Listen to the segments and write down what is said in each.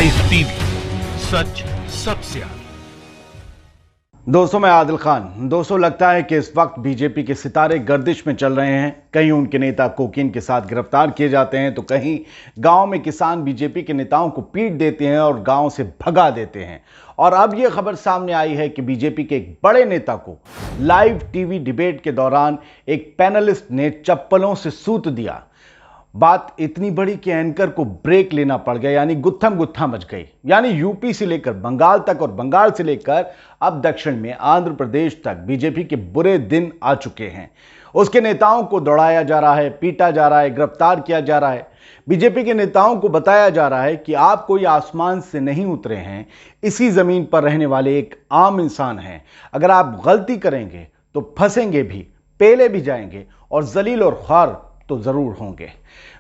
Live TV, सच सबसे आगे। दोस्तों, मैं आदिल खान। दोस्तों, लगता है कि इस वक्त बीजेपी के सितारे गर्दिश में चल रहे हैं। कहीं उनके नेता कोकीन के साथ गिरफ्तार किए जाते हैं तो कहीं गांव में किसान बीजेपी के नेताओं को पीट देते हैं और गांव से भगा देते हैं। और अब यह खबर सामने आई है कि बीजेपी के एक बड़े नेता को लाइव टीवी डिबेट के दौरान एक पैनलिस्ट ने चप्पलों से सूत दिया। बात इतनी बड़ी कि एंकर को ब्रेक लेना पड़ गया, यानी गुत्थम गुत्था मच गई। यानी यूपी से लेकर बंगाल तक और बंगाल से लेकर अब दक्षिण में आंध्र प्रदेश तक बीजेपी के बुरे दिन आ चुके हैं। उसके नेताओं को दौड़ाया जा रहा है, पीटा जा रहा है, गिरफ्तार किया जा रहा है। बीजेपी के नेताओं को बताया जा रहा है कि आप कोई आसमान से नहीं उतरे हैं, इसी जमीन पर रहने वाले एक आम इंसान हैं। अगर आप गलती करेंगे तो फंसेंगे भी, पेले भी जाएंगे और जलील और ख्वार तो जरूर होंगे।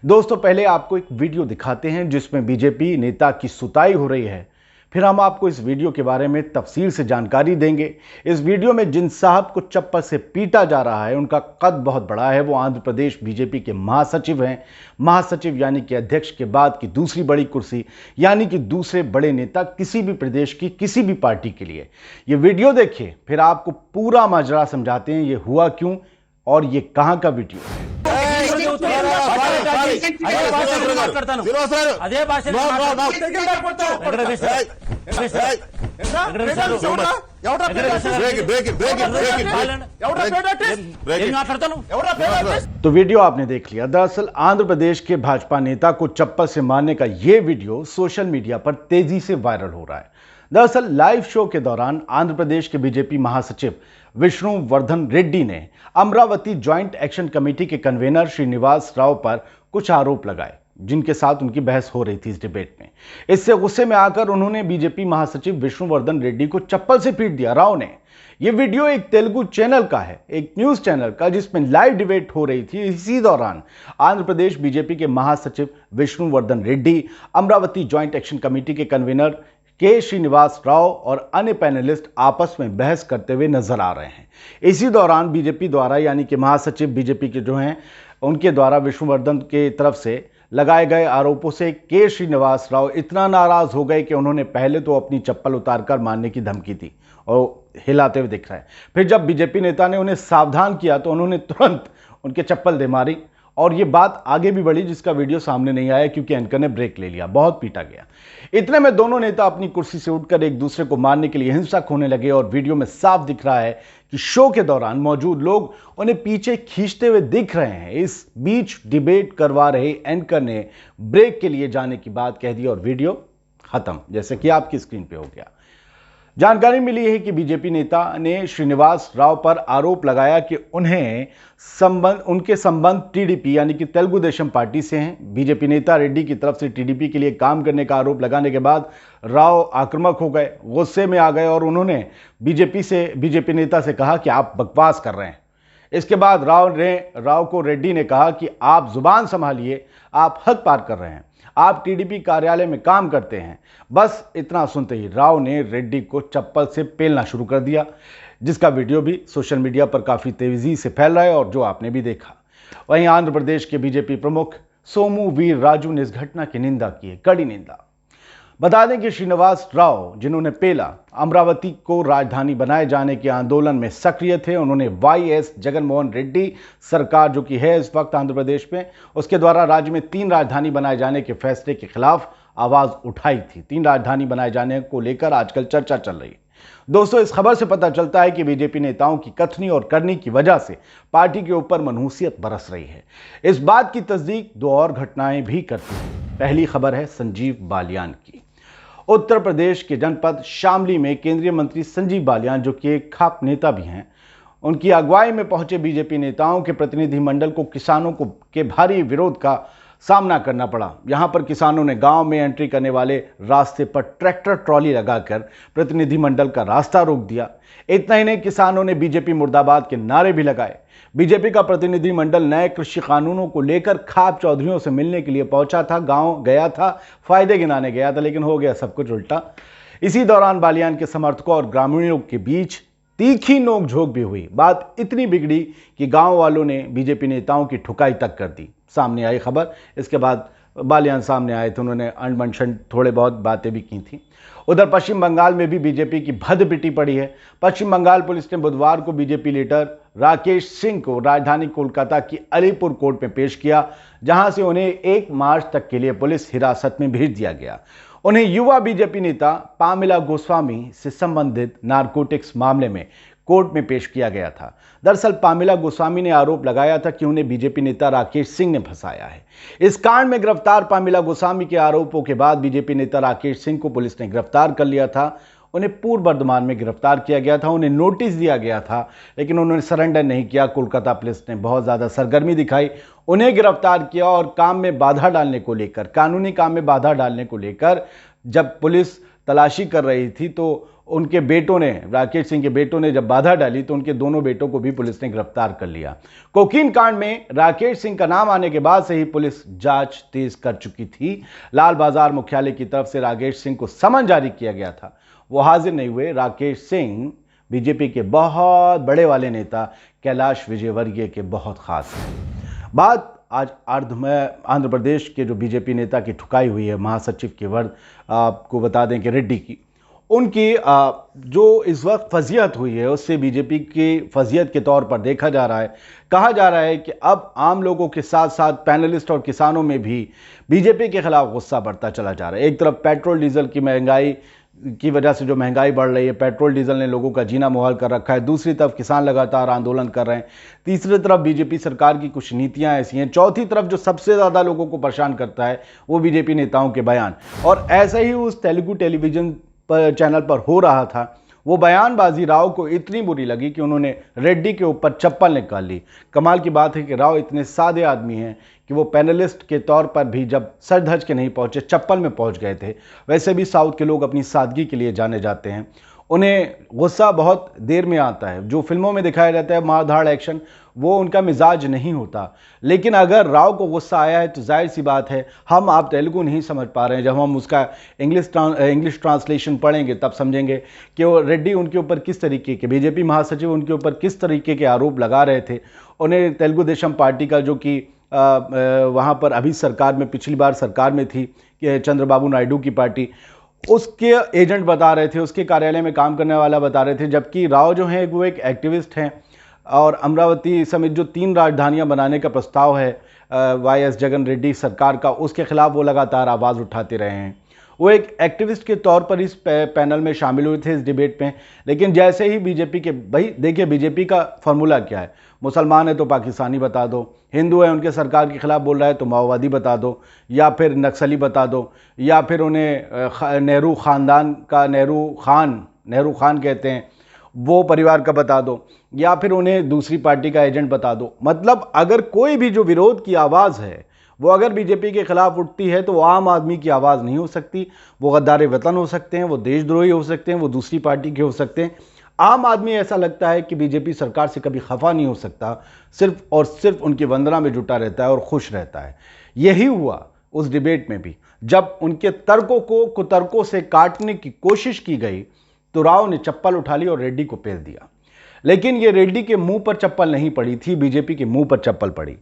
दोस्तों, पहले आपको एक वीडियो दिखाते हैं जिसमें बीजेपी नेता की सुताई हो रही है। फिर हम आपको इस वीडियो के बारे में तफसील से जानकारी देंगे। इस वीडियो में जिन साहब को चप्पल से पीटा जा रहा है उनका कद बहुत बड़ा है। वो आंध्र प्रदेश बीजेपी के महासचिव हैं। महासचिव यानी कि अध्यक्ष के बाद की दूसरी बड़ी कुर्सी, यानी कि दूसरे बड़े नेता किसी भी प्रदेश की किसी भी पार्टी के लिए। ये वीडियो देखिए, फिर आपको पूरा माजरा समझाते हैं ये हुआ क्यों और ये कहां का वीडियो है। तो वीडियो आपने देख लिया। दरअसल आंध्र प्रदेश के भाजपा नेता को चप्पल से मारने का यह वीडियो सोशल मीडिया पर तेजी से वायरल हो रहा है। दरअसल लाइव शो के दौरान आंध्र प्रदेश के बीजेपी महासचिव विष्णुवर्धन रेड्डी ने अमरावती ज्वाइंट एक्शन कमेटी के कन्वीनर श्रीनिवास राव पर कुछ आरोप लगाए, जिनके साथ उनकी बहस हो रही थी इस डिबेट में। इससे गुस्से में आकर उन्होंने बीजेपी महासचिव विष्णुवर्धन रेड्डी को चप्पल से पीट दिया। राव ने यह वीडियो एक तेलुगु चैनल का है, एक न्यूज चैनल का, जिसमें लाइव डिबेट हो रही थी। इसी दौरान आंध्र प्रदेश बीजेपी के महासचिव Vishnuvardhana Reddy, Amravati joint action committee के कन्वीनर के श्रीनिवास राव और अन्य पैनलिस्ट आपस में बहस करते हुए नजर आ रहे हैं। इसी दौरान बीजेपी द्वारा, यानी कि महासचिव बीजेपी के जो हैं उनके द्वारा विष्णुवर्धन के तरफ से लगाए गए आरोपों से के श्रीनिवास राव इतना नाराज हो गए कि उन्होंने पहले तो अपनी चप्पल उतारकर मारने की धमकी दी और हिलाते हुए दिख रहा है। फिर जब बीजेपी नेता ने उन्हें सावधान किया तो उन्होंने तुरंत उनके चप्पल दे मारी और ये बात आगे भी बढ़ी, जिसका वीडियो सामने नहीं आया क्योंकि एंकर ने ब्रेक ले लिया। बहुत पीटा गया। इतने में दोनों नेता अपनी कुर्सी से उठकर एक दूसरे को मारने के लिए हिंसक होने लगे और वीडियो में साफ दिख रहा है कि शो के दौरान मौजूद लोग उन्हें पीछे खींचते हुए दिख रहे हैं। इस बीच डिबेट करवा रहे एंकर ने ब्रेक के लिए जाने की बात कह दी और वीडियो खत्म, जैसे कि आपकी स्क्रीन पे हो गया। जानकारी मिली है कि बीजेपी नेता ने श्रीनिवास राव पर आरोप लगाया कि उनके संबंध टीडीपी यानी कि तेलुगु देशम पार्टी से हैं। बीजेपी नेता रेड्डी की तरफ से टीडीपी के लिए काम करने का आरोप लगाने के बाद राव आक्रामक हो गए, गुस्से में आ गए और उन्होंने बीजेपी नेता से कहा कि आप बकवास कर रहे हैं। इसके बाद राव को रेड्डी ने कहा कि आप जुबान संभालिए, आप हद पार कर रहे हैं, आप टीडीपी कार्यालय में काम करते हैं। बस इतना सुनते ही राव ने रेड्डी को चप्पल से पेलना शुरू कर दिया, जिसका वीडियो भी सोशल मीडिया पर काफी तेजी से फैल रहा है और जो आपने भी देखा। वहीं आंध्र प्रदेश के बीजेपी प्रमुख सोमू वीर राजू ने इस घटना की निंदा की है, कड़ी निंदा। बता दें कि श्रीनिवास राव, जिन्होंने पेला, अमरावती को राजधानी बनाए जाने के आंदोलन में सक्रिय थे। उन्होंने वाईएस जगनमोहन रेड्डी सरकार जो कि है इस वक्त आंध्र प्रदेश में, उसके द्वारा राज्य में 3 राजधानी बनाए जाने के फैसले के खिलाफ आवाज उठाई थी। 3 राजधानी बनाए जाने को लेकर आजकल चर्चा चल रही है। दोस्तों, इस खबर से पता चलता है कि बीजेपी नेताओं की कथनी और करनी की वजह से पार्टी के ऊपर मनहूसियत बरस रही है। इस बात की तस्दीक 2 और घटनाएं भी करती हैं। पहली खबर है संजीव बालियान की। उत्तर प्रदेश के जनपद शामली में केंद्रीय मंत्री संजीव बालियान, जो कि एक खाप नेता भी हैं, उनकी अगुवाई में पहुंचे बीजेपी नेताओं के प्रतिनिधिमंडल को किसानों के भारी विरोध का सामना करना पड़ा। यहां पर किसानों ने गांव में एंट्री करने वाले रास्ते पर ट्रैक्टर ट्रॉली लगाकर प्रतिनिधिमंडल का रास्ता रोक दिया। इतना ही नहीं, किसानों ने बीजेपी मुर्दाबाद के नारे भी लगाए। बीजेपी का प्रतिनिधिमंडल नए कृषि कानूनों को लेकर खाप चौधरियों से मिलने के लिए पहुंचा था, गांव गया था, फायदे गिनाने गया था, लेकिन हो गया सब कुछ उल्टा। इसी दौरान बालियान के समर्थकों और ग्रामीणों के बीच तीखी नोकझोंक भी हुई। बात इतनी बिगड़ी कि गांव वालों ने बीजेपी नेताओं की ठुकाई तक कर दी। सामने आई खबर, इसके बाद बालियान सामने आए थे, उन्होंने अनबन थोड़े बहुत बातें भी की थी। उधर पश्चिम बंगाल में भी बीजेपी की भद्द पिटी पड़ी है। पश्चिम बंगाल पुलिस ने बुधवार को बीजेपी लीडर राकेश सिंह को राजधानी कोलकाता की अलीपुर कोर्ट में पेश किया, जहां से उन्हें 1 मार्च तक के लिए पुलिस हिरासत में भेज दिया गया। उन्हें युवा बीजेपी नेता पामेला गोस्वामी से संबंधित नारकोटिक्स मामले में कोर्ट में पेश किया गया था। दरअसल पामेला गोस्वामी ने आरोप लगाया था कि उन्हें बीजेपी नेता राकेश सिंह ने फंसाया है। इस कांड में गिरफ्तार पामेला गोस्वामी के आरोपों के बाद बीजेपी नेता राकेश सिंह को पुलिस ने गिरफ्तार कर लिया था। उन्हें पूर्व बर्धमान में गिरफ्तार किया गया था, उन्हें नोटिस दिया गया था, लेकिन उन्होंने सरेंडर नहीं किया। कोलकाता पुलिस ने बहुत ज़्यादा सरगर्मी दिखाई, उन्हें गिरफ्तार किया और काम में बाधा डालने को लेकर, कानूनी काम में बाधा डालने को लेकर जब पुलिस तलाशी कर रही थी तो उनके बेटों ने, राकेश सिंह के बेटों ने जब बाधा डाली तो उनके दोनों बेटों को भी पुलिस ने गिरफ्तार कर लिया। कोकीन कांड में राकेश सिंह का नाम आने के बाद से ही पुलिस जांच तेज कर चुकी थी। लाल बाजार मुख्यालय की तरफ से राकेश सिंह को समन जारी किया गया था, वो हाजिर नहीं हुए। राकेश सिंह बीजेपी के बहुत बड़े वाले नेता कैलाश विजयवर्गीय के बहुत खास हैं। बात आज आंध्र प्रदेश के जो बीजेपी नेता की ठुकाई हुई है, महासचिव के वर्ग, आपको बता दें कि रेड्डी की, उनकी जो इस वक्त फजीहत हुई है उससे बीजेपी की फजीहत के तौर पर देखा जा रहा है। कहा जा रहा है कि अब आम लोगों के साथ साथ पैनलिस्ट और किसानों में भी बीजेपी के खिलाफ गुस्सा बढ़ता चला जा रहा है। एक तरफ पेट्रोल डीजल की महंगाई की वजह से जो महंगाई बढ़ रही है, पेट्रोल डीजल ने लोगों का जीना मुहाल कर रखा है, दूसरी तरफ किसान लगातार आंदोलन कर रहे हैं, तीसरी तरफ बीजेपी सरकार की कुछ नीतियां ऐसी हैं, चौथी तरफ जो सबसे ज़्यादा लोगों को परेशान करता है वो बीजेपी नेताओं के बयान। और ऐसे ही उस तेलुगु टेलीविजन चैनल पर हो रहा था। वो बयानबाजी राव को इतनी बुरी लगी कि उन्होंने रेड्डी के ऊपर चप्पल निकाल ली। कमाल की बात है कि राव इतने सादे आदमी हैं कि वो पैनलिस्ट के तौर पर भी जब सर धज के नहीं पहुंचे, चप्पल में पहुंच गए थे। वैसे भी साउथ के लोग अपनी सादगी के लिए जाने जाते हैं। उन्हें गुस्सा बहुत देर में आता है। जो फिल्मों में दिखाया जाता है मारधाड़ एक्शन, वो उनका मिजाज नहीं होता। लेकिन अगर राव को गुस्सा आया है तो जाहिर सी बात है, आप तेलुगु नहीं समझ पा रहे हैं, जब हम उसका इंग्लिश ट्रांसलेशन पढ़ेंगे तब समझेंगे कि वो रेड्डी उनके ऊपर किस तरीके के, बीजेपी महासचिव उनके ऊपर किस तरीके के आरोप लगा रहे थे। उन्हें तेलुगु देशम पार्टी का, जो कि वहाँ पर अभी सरकार में, पिछली बार सरकार में थी चंद्रबाबू नायडू की पार्टी, उसके एजेंट बता रहे थे, उसके कार्यालय में काम करने वाला बता रहे थे। जबकि राव जो हैं वो एक एक्टिविस्ट हैं और अमरावती समेत जो 3 राजधानियां बनाने का प्रस्ताव है वाईएस जगन रेड्डी सरकार का, उसके खिलाफ वो लगातार आवाज़ उठाते रहे हैं। वो एक एक्टिविस्ट के तौर पर इस पैनल में शामिल हुए थे, इस डिबेट में। लेकिन जैसे ही बीजेपी के, भाई देखिए बीजेपी का फॉर्मूला क्या है, मुसलमान है तो पाकिस्तानी बता दो, हिंदू है उनके सरकार के खिलाफ बोल रहा है तो माओवादी बता दो, या फिर नक्सली बता दो, या फिर उन्हें नेहरू खानदान का, नेहरू खान कहते हैं वो परिवार का बता दो, या फिर उन्हें दूसरी पार्टी का एजेंट बता दो। मतलब अगर कोई भी जो विरोध की आवाज़ है वो अगर बीजेपी के खिलाफ उठती है तो वो आम आदमी की आवाज़ नहीं हो सकती। वो गद्दार वतन हो सकते हैं, वो देशद्रोही हो सकते हैं, वो दूसरी पार्टी के हो सकते हैं। आम आदमी ऐसा लगता है कि बीजेपी सरकार से कभी खफा नहीं हो सकता, सिर्फ और सिर्फ उनकी वंदना में जुटा रहता है और खुश रहता है। यही हुआ उस डिबेट में भी, जब उनके तर्कों को कुतर्कों से काटने की कोशिश की गई तो राव ने चप्पल उठा ली और रेड्डी को पेल दिया। लेकिन ये रेड्डी के मुंह पर चप्पल नहीं पड़ी थी, बीजेपी के मुंह पर चप्पल पड़ी।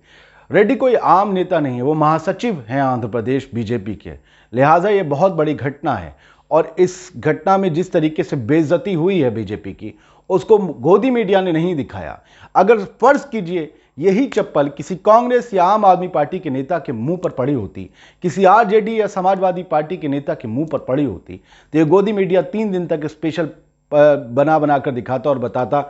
रेड्डी कोई आम नेता नहीं है, वो महासचिव हैं आंध्र प्रदेश बीजेपी के, लिहाजा ये बहुत बड़ी घटना है। और इस घटना में जिस तरीके से बेइज्जती हुई है बीजेपी की, उसको गोदी मीडिया ने नहीं दिखाया। अगर फर्ज कीजिए यही चप्पल किसी कांग्रेस या आम आदमी पार्टी के नेता के मुंह पर पड़ी होती, किसी आरजेडी या समाजवादी पार्टी के नेता के मुंह पर पड़ी होती, तो ये गोदी मीडिया 3 दिन तक स्पेशल बना बना कर दिखाता और बताता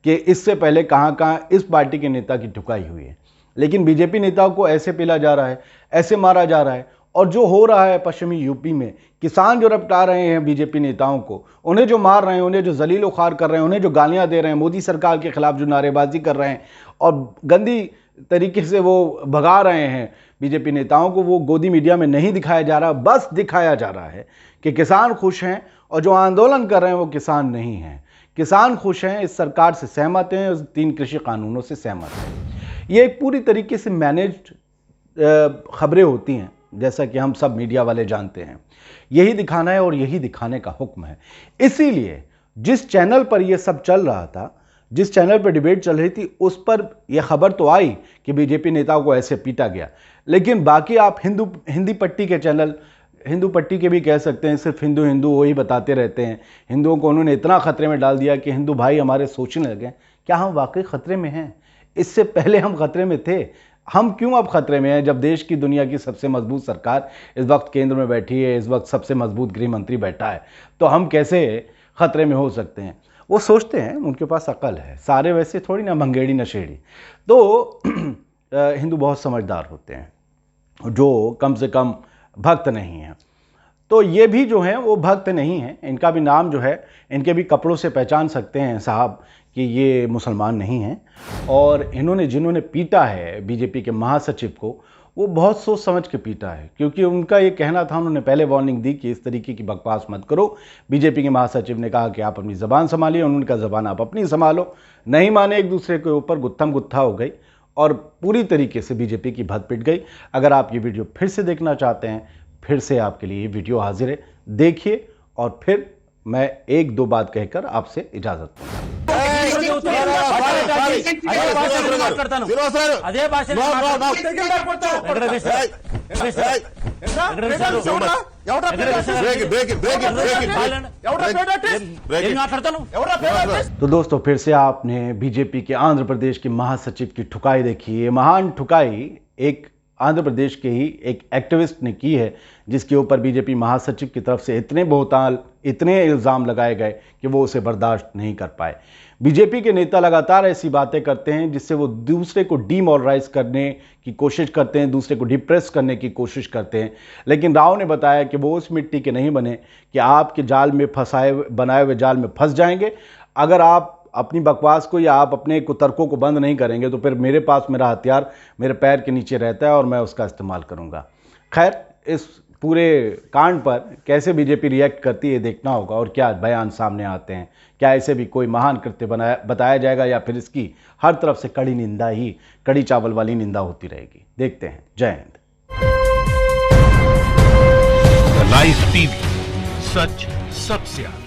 कि इससे पहले कहाँ कहाँ इस पार्टी के नेता की ठुकाई हुई है। लेकिन बीजेपी नेताओं को ऐसे पेला जा रहा है, ऐसे मारा जा रहा है। और जो हो रहा है पश्चिमी यूपी में, किसान जो रपटा रहे हैं बीजेपी नेताओं को, उन्हें जो मार रहे हैं, उन्हें जो जलीलो खार कर रहे हैं, उन्हें जो गालियां दे रहे हैं, मोदी सरकार के खिलाफ जो नारेबाजी कर रहे हैं और गंदी तरीके से वो भगा रहे हैं बीजेपी नेताओं को, वो गोदी मीडिया में नहीं दिखाया जा रहा। बस दिखाया जा रहा है कि किसान खुश हैं और जो आंदोलन कर रहे हैं वो किसान नहीं हैं। किसान खुश हैं, इस सरकार से सहमत हैं, उस 3 कृषि कानूनों से सहमत हैं। ये एक पूरी तरीके से मैनेज्ड खबरें होती हैं, जैसा कि हम सब मीडिया वाले जानते हैं। यही दिखाना है और यही दिखाने का हुक्म है। इसीलिए जिस चैनल पर यह सब चल रहा था, जिस चैनल पर डिबेट चल रही थी, उस पर यह खबर तो आई कि बीजेपी नेताओं को ऐसे पीटा गया। लेकिन बाकी आप हिंदी पट्टी के चैनल, हिंदू पट्टी के भी कह सकते हैं, सिर्फ हिंदू हिंदू वही बताते रहते हैं। हिंदुओं को उन्होंने इतना खतरे में डाल दिया कि हिंदू भाई हमारे सोचने लगे क्या हम वाकई खतरे में हैं? इससे पहले हम खतरे में थे, हम क्यों अब खतरे में हैं जब देश की दुनिया की सबसे मजबूत सरकार इस वक्त केंद्र में बैठी है, इस वक्त सबसे मजबूत गृह मंत्री बैठा है, तो हम कैसे खतरे में हो सकते हैं? वो सोचते हैं, उनके पास अकल है, सारे वैसे थोड़ी ना भंगेड़ी नशेड़ी। तो हिंदू बहुत समझदार होते हैं जो कम से कम भक्त नहीं हैं। तो ये भी जो हैं वो भक्त नहीं हैं, इनका भी नाम जो है, इनके भी कपड़ों से पहचान सकते हैं साहब कि ये मुसलमान नहीं हैं। और इन्होंने जिन्होंने पीटा है बीजेपी के महासचिव को, वो बहुत सोच समझ के पीटा है, क्योंकि उनका ये कहना था, उन्होंने पहले वार्निंग दी कि इस तरीके की बकवास मत करो। बीजेपी के महासचिव ने कहा कि आप अपनी ज़बान संभालिए, उन्होंने कहा ज़बान आप अपनी संभालो। नहीं माने, एक दूसरे के ऊपर गुत्थम गुत्था हो गई और पूरी तरीके से बीजेपी की भद पिट गई। अगर आप ये वीडियो फिर से देखना चाहते हैं, फिर से आपके लिए ये वीडियो हाजिर है, देखिए और फिर मैं एक दो बात कहकर आपसे इजाजत तो दोस्तों, फिर से आपने बीजेपी के आंध्र प्रदेश के महासचिव की ठुकाई देखी। ये महान ठुकाई एक आंध्र प्रदेश के ही एक एक्टिविस्ट ने की है, जिसके ऊपर बीजेपी महासचिव की तरफ से इतने बहुताल, इतने इल्ज़ाम लगाए गए कि वो उसे बर्दाश्त नहीं कर पाए। बीजेपी के नेता लगातार ऐसी बातें करते हैं जिससे वो दूसरे को डीमोरलाइज करने की कोशिश करते हैं, दूसरे को डिप्रेस करने की कोशिश करते हैं। लेकिन राव ने बताया कि वो उस मिट्टी के नहीं बने कि आपके जाल में बनाए हुए जाल में फंस जाएंगे। अगर आप अपनी बकवास को या आप अपने कुतर्कों को बंद नहीं करेंगे तो फिर मेरे पास मेरा हथियार मेरे पैर के नीचे रहता है और मैं उसका इस्तेमाल करूंगा। खैर, इस पूरे कांड पर कैसे बीजेपी रिएक्ट करती है देखना होगा और क्या बयान सामने आते हैं। क्या ऐसे भी कोई महान कृत्य बताया जाएगा या फिर इसकी हर तरफ से कड़ी निंदा ही, कड़ी चावल वाली निंदा होती रहेगी? देखते हैं। जय हिंद। लाइव टीवी, सच सबसे आगे।